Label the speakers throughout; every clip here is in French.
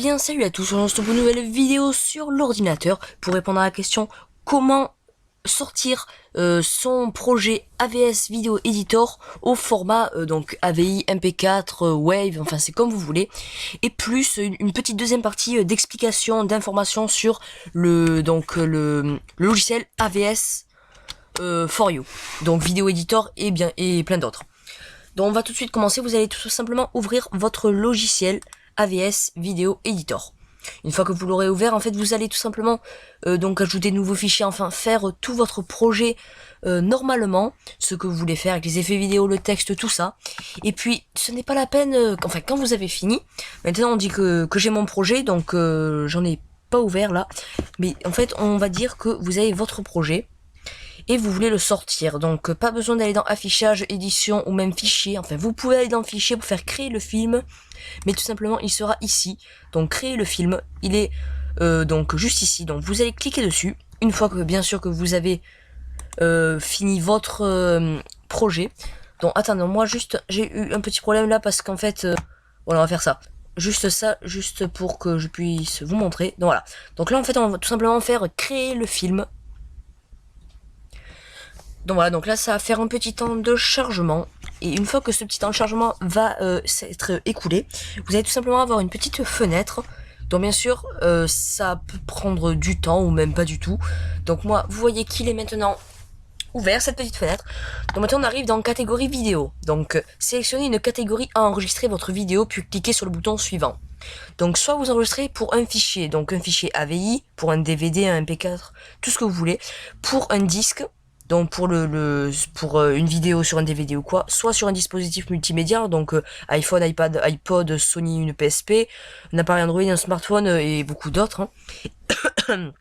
Speaker 1: bien salut à tous, on se retrouve pour une nouvelle vidéo sur l'ordinateur pour répondre à la question comment sortir son projet AVS Video Editor au format donc AVI, MP4, Wave, enfin c'est comme vous voulez, et plus une petite deuxième partie d'explication, d'informations sur le logiciel AVS for You, donc Video Editor et plein d'autres. Donc on va tout de suite commencer, vous allez tout simplement ouvrir votre logiciel AVS Video Editor. Une fois que vous l'aurez ouvert, en fait, vous allez tout simplement donc ajouter de nouveaux fichiers, enfin faire tout votre projet normalement, ce que vous voulez faire avec les effets vidéo, le texte, tout ça. Et puis, ce n'est pas la peine, enfin quand vous avez fini, maintenant on dit que j'ai mon projet, donc j'en ai pas ouvert là, mais en fait on va dire que vous avez votre projet et vous voulez le sortir. Donc pas besoin d'aller dans affichage, édition ou même fichier. Enfin, vous pouvez aller dans fichier pour faire créer le film, mais tout simplement il sera ici. Donc créer le film, il est donc juste ici. Donc vous allez cliquer dessus. Une fois que bien sûr que vous avez fini votre projet. Donc attendez, moi juste j'ai eu un petit problème là parce qu'en fait voilà, on va faire ça. Juste ça, juste pour que je puisse vous montrer. Donc voilà. Donc là en fait on va tout simplement faire créer le film. Donc voilà, donc là ça va faire un petit temps de chargement. Et une fois que ce petit temps de chargement va s'être écoulé, vous allez tout simplement avoir une petite fenêtre. Donc bien sûr, ça peut prendre du temps ou même pas du tout. Donc moi, vous voyez qu'il est maintenant ouvert, cette petite fenêtre. Donc maintenant on arrive dans catégorie vidéo. Donc sélectionnez une catégorie à enregistrer votre vidéo, puis cliquez sur le bouton suivant. Donc soit vous enregistrez pour un fichier, donc un fichier AVI, pour un DVD, un MP4, tout ce que vous voulez, pour un disque, donc pour une vidéo sur un DVD ou quoi, soit sur un dispositif multimédia, donc iPhone, iPad, iPod, Sony, une PSP, un appareil Android, un smartphone et beaucoup d'autres. Hein.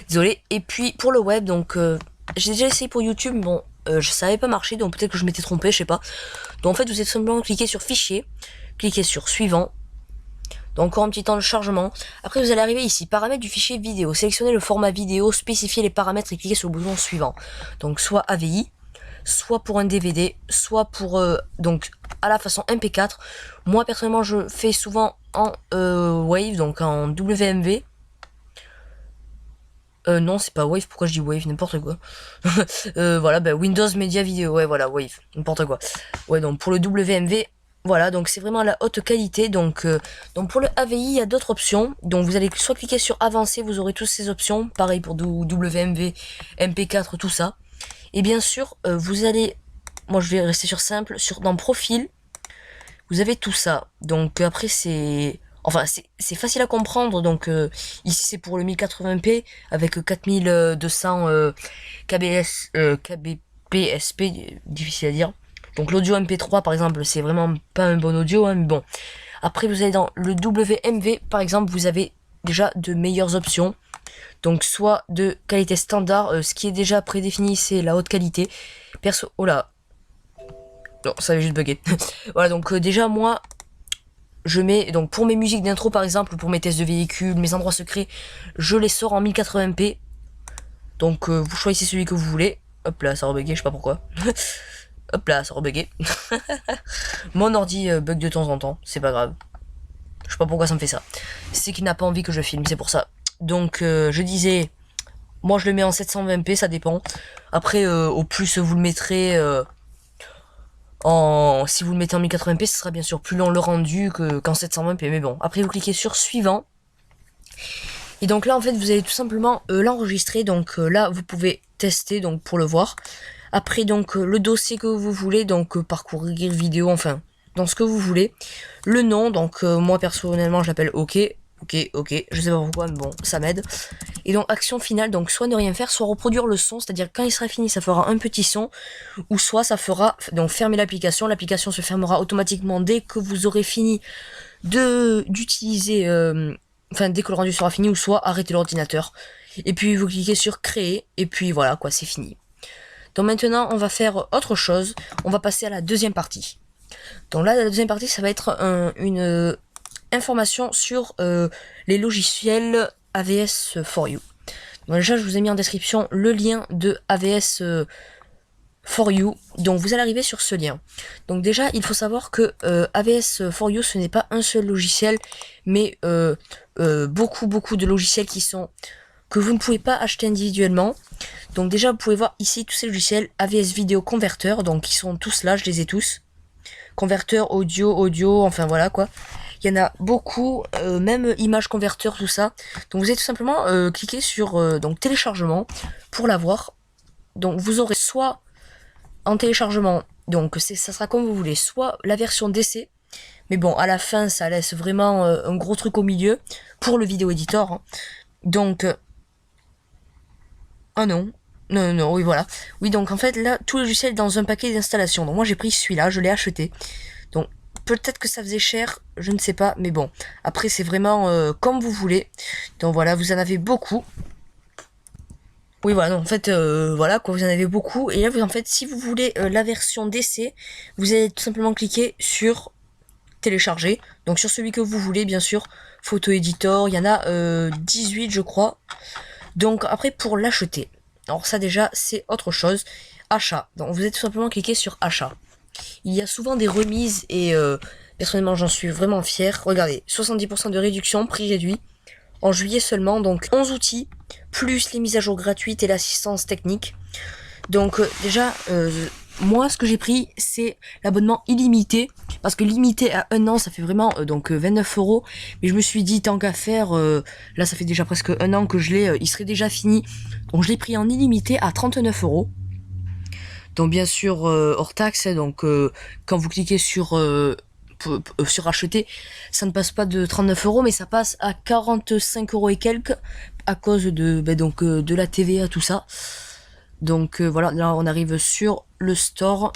Speaker 1: Désolé. Et puis pour le web, donc j'ai déjà essayé pour YouTube, bon, ça n'avait pas marché, donc peut-être que je m'étais trompé, je sais pas. Donc en fait, vous êtes simplement cliquer sur fichier, cliquez sur suivant. Donc encore un petit temps de chargement. Après vous allez arriver ici, paramètres du fichier vidéo. Sélectionnez le format vidéo, spécifiez les paramètres et cliquez sur le bouton suivant. Donc soit AVI, soit pour un DVD, soit pour donc à la façon MP4. Moi personnellement je fais souvent en Wave, donc en WMV. Non c'est pas Wave, pourquoi je dis Wave, n'importe quoi. Voilà, bah, Windows Media Video, ouais voilà, Wave, n'importe quoi. Ouais, donc pour le WMV, voilà, donc c'est vraiment la haute qualité. Donc pour le AVI, il y a d'autres options. Donc vous allez soit cliquer sur avancer, vous aurez toutes ces options. Pareil pour WMV, MP4, tout ça. Et bien sûr, vous allez, moi je vais rester sur simple, dans profil, vous avez tout ça. Donc après c'est, enfin c'est facile à comprendre. Donc ici c'est pour le 1080p avec 4200 kbps, difficile à dire. Donc l'audio MP3 par exemple, c'est vraiment pas un bon audio, hein, mais bon. Après vous allez dans le WMV par exemple, vous avez déjà de meilleures options. Donc soit de qualité standard, ce qui est déjà prédéfini c'est la haute qualité. Perso, oh là, non ça avait juste bugué. Voilà, donc déjà moi je mets, donc pour mes musiques d'intro par exemple, pour mes tests de véhicule, mes endroits secrets, je les sors en 1080p. Donc vous choisissez celui que vous voulez. Hop là, ça a rebugué, je sais pas pourquoi. Hop là, ça a rebugué. Mon ordi bug de temps en temps, c'est pas grave. Je sais pas pourquoi ça me fait ça. C'est qu'il n'a pas envie que je filme, c'est pour ça. Donc je disais, moi je le mets en 720p, ça dépend. Après au plus vous le mettrez si vous le mettez en 1080p, ce sera bien sûr plus long le rendu qu'en 720p. Mais bon, après vous cliquez sur suivant. Et donc là en fait vous allez tout simplement l'enregistrer. Donc là vous pouvez tester donc pour le voir. Après donc le dossier que vous voulez, donc parcourir vidéo, enfin dans ce que vous voulez. Le nom, donc moi personnellement je l'appelle OK. Ok, je sais pas pourquoi, mais bon, ça m'aide. Et donc action finale, donc soit ne rien faire, soit reproduire le son, c'est-à-dire quand il sera fini, ça fera un petit son, ou soit ça fera, donc fermer l'application se fermera automatiquement dès que vous aurez fini d'utiliser, enfin dès que le rendu sera fini, ou soit arrêter l'ordinateur. Et puis vous cliquez sur créer, et puis voilà quoi, c'est fini. Donc maintenant on va faire autre chose, on va passer à la deuxième partie. Donc là la deuxième partie ça va être une information sur les logiciels AVS for You. Donc déjà je vous ai mis en description le lien de AVS For You. Donc vous allez arriver sur ce lien. Donc déjà il faut savoir que AVS For You ce n'est pas un seul logiciel, mais beaucoup de logiciels que vous ne pouvez pas acheter individuellement. Donc déjà vous pouvez voir ici tous ces logiciels AVS Vidéo Converter, donc ils sont tous là, je les ai tous. Converteur audio, enfin voilà quoi. Il y en a beaucoup, même image converteur, tout ça. Donc vous allez tout simplement cliquer sur donc téléchargement pour l'avoir. Donc vous aurez soit en téléchargement, donc ça sera comme vous voulez, soit la version DC, mais bon à la fin ça laisse vraiment un gros truc au milieu pour le vidéo editor. Hein. Donc ah non. Non, oui, voilà. Oui, donc en fait, là, tout le logiciel est dans un paquet d'installation. Donc moi, j'ai pris celui-là, je l'ai acheté. Donc, peut-être que ça faisait cher, je ne sais pas. Mais bon, après, c'est vraiment comme vous voulez. Donc voilà, vous en avez beaucoup. Oui, voilà, donc en fait, voilà, quoi, vous en avez beaucoup. Et là, en fait, si vous voulez la version DC, vous allez tout simplement cliquer sur télécharger. Donc sur celui que vous voulez, bien sûr. Photo Editor, il y en a 18, je crois. Donc après, pour l'acheter. Alors ça déjà, c'est autre chose. Achat. Donc vous allez tout simplement cliquer sur achat. Il y a souvent des remises et personnellement j'en suis vraiment fier. Regardez, 70% de réduction, prix réduit. En juillet seulement, donc 11 outils, plus les mises à jour gratuites et l'assistance technique. Donc déjà, moi ce que j'ai pris, c'est l'abonnement illimité. Parce que limité à 1 an, ça fait vraiment donc 29 €. Mais je me suis dit, tant qu'à faire, là ça fait déjà presque 1 an que je l'ai, il serait déjà fini. Donc je l'ai pris en illimité à 39 €. Donc bien sûr hors taxe, donc quand vous cliquez sur acheter, ça ne passe pas de 39 €, mais ça passe à 45 € et quelques à cause de de la TVA, tout ça. Donc voilà, là on arrive sur le store.